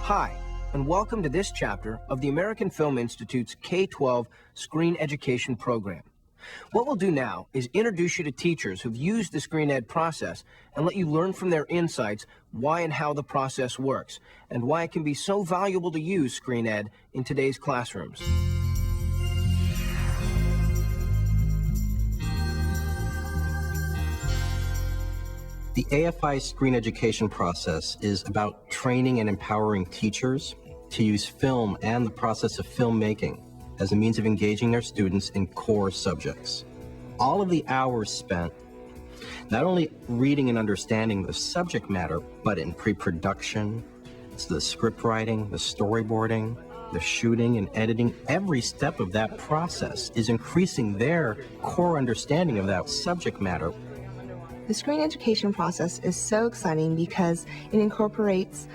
Hi, and welcome to this chapter of the American Film Institute's K-12 Screen Education Program. What we'll do now is introduce you to teachers who've used the Screen Ed process and let you learn from their insights why and how the process works, and why it can be so valuable to use Screen Ed in today's classrooms. The AFI screen education process is about training and empowering teachers to use film and the process of filmmaking as a means of engaging their students in core subjects. All of the hours spent not only reading and understanding the subject matter, but in pre-production, it's the script writing, the storyboarding, the shooting and editing. Every step of that process is increasing their core understanding of that subject matter. The screen education process is so exciting because it incorporates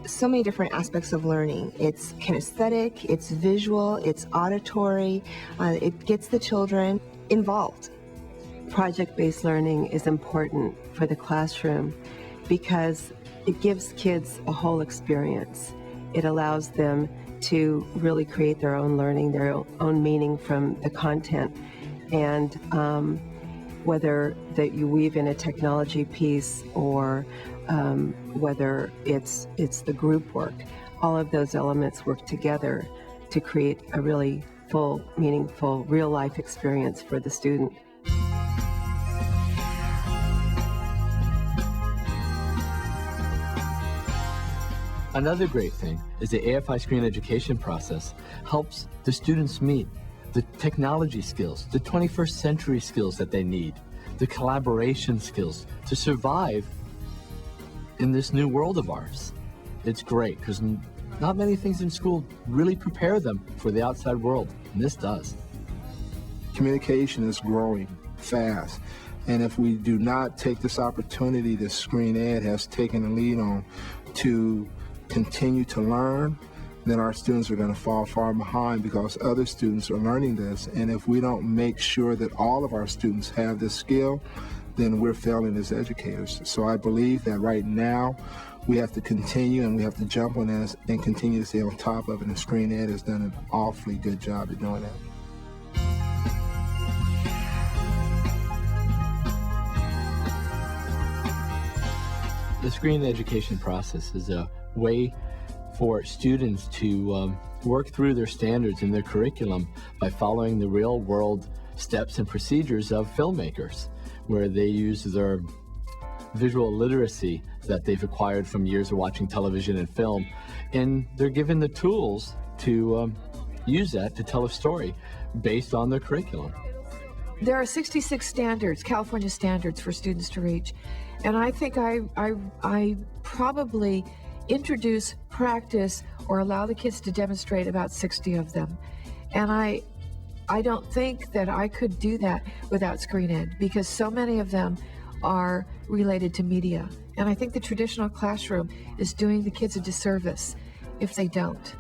so many different aspects of learning. It's kinesthetic, it's visual, it's auditory, it gets the children involved. Project-based learning is important for the classroom because it gives kids a whole experience. It allows them to really create their own learning, their own meaning from the content. And whether that you weave in a technology piece or whether it's the group work, all of those elements work together to create a really full, meaningful, real-life experience for the student. Another great thing is the AFI screen education process helps the students meet the technology skills, the 21st century skills that they need, the collaboration skills to survive in this new world of ours. It's great because not many things in school really prepare them for the outside world, and this does. Communication is growing fast, and if we do not take this opportunity that Screen Ed has taken the lead on to continue to learn, then our students are going to fall far behind because other students are learning this. And if we don't make sure that all of our students have this skill, then we're failing as educators. So I believe that right now we have to continue and we have to jump on this and continue to stay on top of it. And Screen Ed has done an awfully good job at doing that. The screen education process is a way for students to work through their standards in their curriculum by following the real-world steps and procedures of filmmakers, where they use their visual literacy that they've acquired from years of watching television and film, and they're given the tools to use that to tell a story based on their curriculum. There are 66 standards, California standards for students to reach, and I think I probably introduce, practice, or allow the kids to demonstrate about 60 of them. And I don't think that I could do that without Screen Ed, because so many of them are related to media. And I think the traditional classroom is doing the kids a disservice if they don't.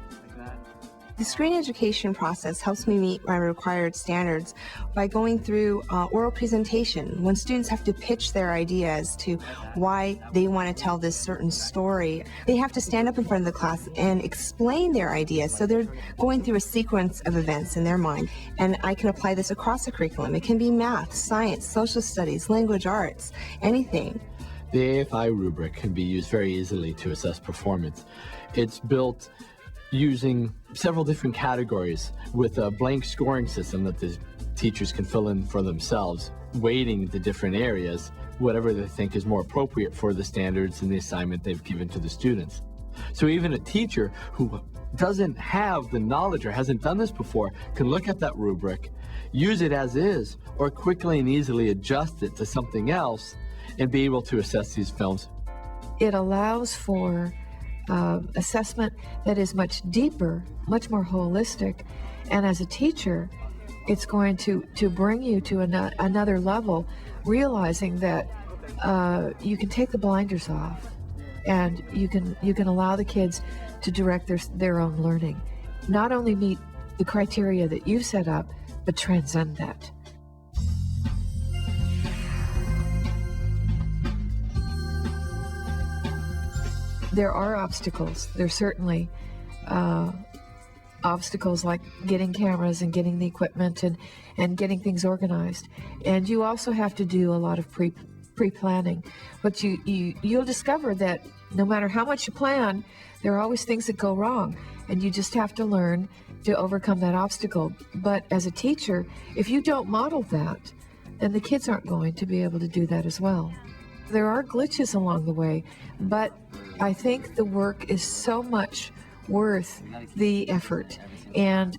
The screen education process helps me meet my required standards by going through oral presentation. When students have to pitch their ideas to why they want to tell this certain story, they have to stand up in front of the class and explain their ideas. So they're going through a sequence of events in their mind. And I can apply this across the curriculum. It can be math, science, social studies, language arts, anything. The AFI rubric can be used very easily to assess performance. It's built using several different categories with a blank scoring system that the teachers can fill in for themselves, weighting the different areas, whatever they think is more appropriate for the standards and the assignment they've given to the students. So even a teacher who doesn't have the knowledge or hasn't done this before can look at that rubric, use it as is, or quickly and easily adjust it to something else and be able to assess these films. It allows for assessment that is much deeper, much more holistic, and as a teacher, it's going to bring you to another level, realizing that you can take the blinders off, and you can allow the kids to direct their own learning, not only meet the criteria that you've set up, but transcend that. there are obstacles. There's certainly obstacles like getting cameras and getting the equipment and getting things organized. And you also have to do a lot of pre-planning. But you'll discover that no matter how much you plan, there are always things that go wrong. And you just have to learn to overcome that obstacle. But as a teacher, if you don't model that, then the kids aren't going to be able to do that as well. There are glitches along the way, but I think the work is so much worth the effort and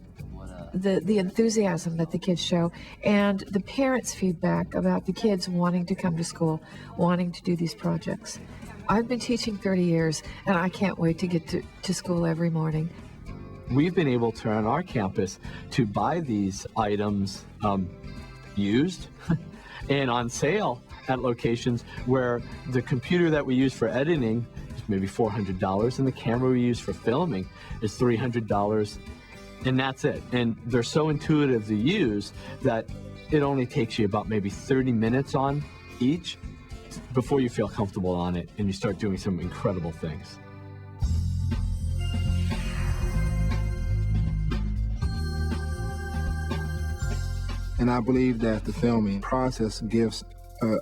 the enthusiasm that the kids show and the parents' feedback about the kids wanting to come to school, wanting to do these projects. I've been teaching 30 years, and I can't wait to get to school every morning. We've been able to, on our campus, to buy these items used and on sale at locations where the computer that we use for editing is maybe $400 and the camera we use for filming is $300, and that's it. And they're so intuitive to use that it only takes you about maybe 30 minutes on each before you feel comfortable on it and you start doing some incredible things. And I believe that the filming process gives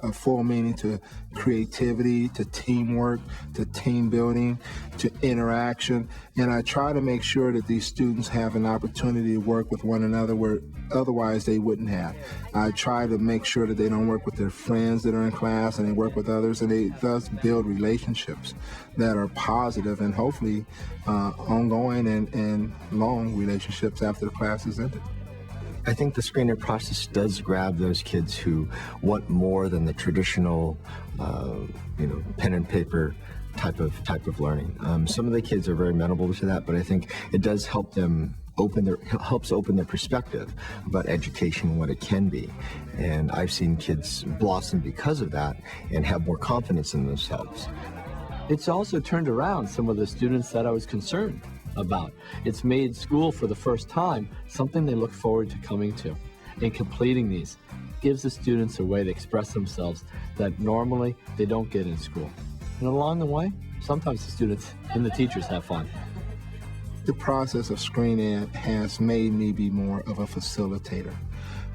a full meaning to creativity, to teamwork, to team building, to interaction. And I try to make sure that these students have an opportunity to work with one another where otherwise they wouldn't have. I try to make sure that they don't work with their friends that are in class and they work with others, and they thus build relationships that are positive and hopefully ongoing and long relationships after the class is ended. I think the screen ed process does grab those kids who want more than the traditional, pen and paper type of learning. Some of the kids are very amenable to that, but I think it does help them helps open their perspective about education and what it can be. And I've seen kids blossom because of that and have more confidence in themselves. It's also turned around some of the students that I was concerned about. It's made school for the first time something they look forward to coming to. And completing these gives the students a way to express themselves that normally they don't get in school. And along the way, sometimes the students and the teachers have fun. The process of screen ed has made me be more of a facilitator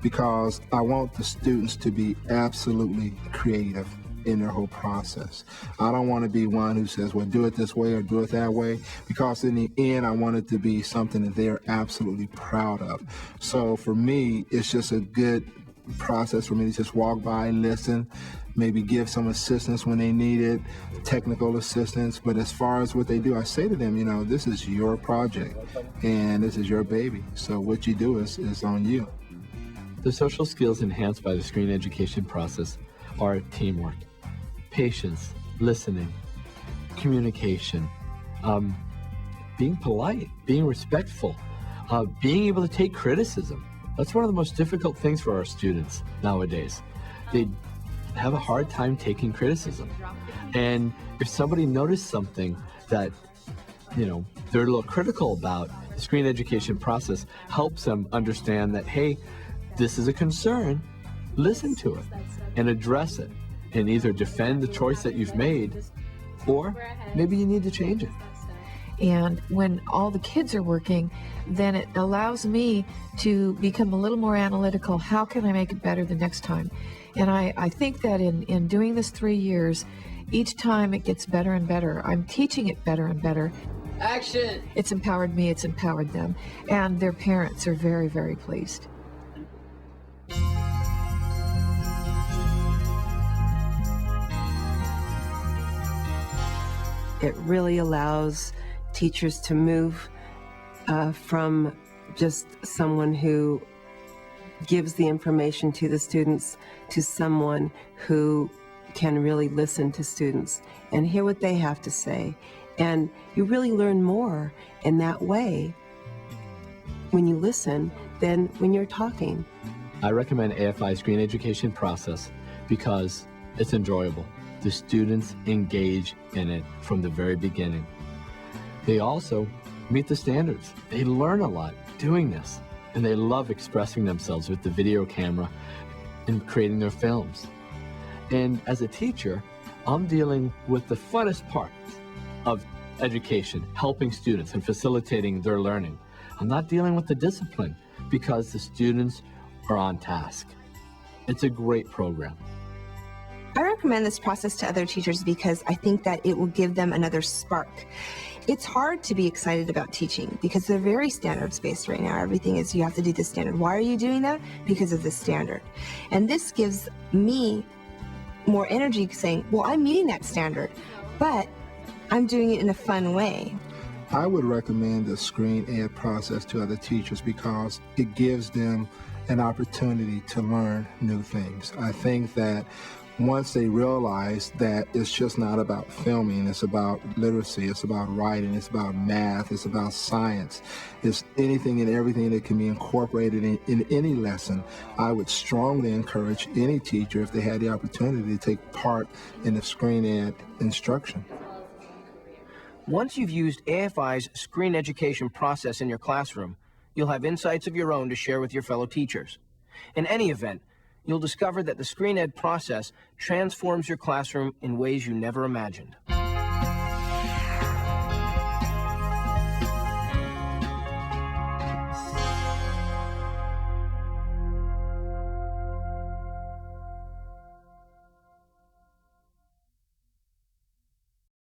because I want the students to be absolutely creative in their whole process. I don't want to be one who says, well, do it this way or do it that way, because in the end, I want it to be something that they're absolutely proud of. So for me, it's just a good process for me to just walk by, listen, maybe give some assistance when they need it, technical assistance. But as far as what they do, I say to them, this is your project and this is your baby. So what you do is on you. The social skills enhanced by the screen education process are teamwork, patience, listening, communication, being polite, being respectful, being able to take criticism. That's one of the most difficult things for our students nowadays. They have a hard time taking criticism. And if somebody noticed something that, they're a little critical about, the screen education process helps them understand that, hey, this is a concern, listen to it and address it. And either defend the choice that you've made, or maybe you need to change it. And when all the kids are working, then it allows me to become a little more analytical. How can I make it better the next time? And I think that in doing this 3 years, each time it gets better and better. I'm teaching it better and better. Action! It's empowered me, it's empowered them. And their parents are very, very pleased. It really allows teachers to move from just someone who gives the information to the students to someone who can really listen to students and hear what they have to say. And you really learn more in that way when you listen than when you're talking. I recommend AFI screen education process because it's enjoyable. The students engage in it from the very beginning. They also meet the standards. They learn a lot doing this, and they love expressing themselves with the video camera and creating their films. And as a teacher, I'm dealing with the funnest part of education, helping students and facilitating their learning. I'm not dealing with the discipline because the students are on task. It's a great program. I recommend this process to other teachers because I think that it will give them another spark. It's hard to be excited about teaching because they're very standards-based right now. Everything is, you have to do this standard. Why are you doing that? Because of the standard. And this gives me more energy saying, well, I'm meeting that standard, but I'm doing it in a fun way. I would recommend the Screen Ed process to other teachers because it gives them an opportunity to learn new things. I think that once they realize that it's just not about filming, it's about literacy, it's about writing, it's about math, it's about science, it's anything and everything that can be incorporated in any lesson, I would strongly encourage any teacher, if they had the opportunity, to take part in the Screen Ed instruction. Once you've used AFI's screen education process in your classroom, you'll have insights of your own to share with your fellow teachers. In any event, you'll discover that the Screen Ed process transforms your classroom in ways you never imagined.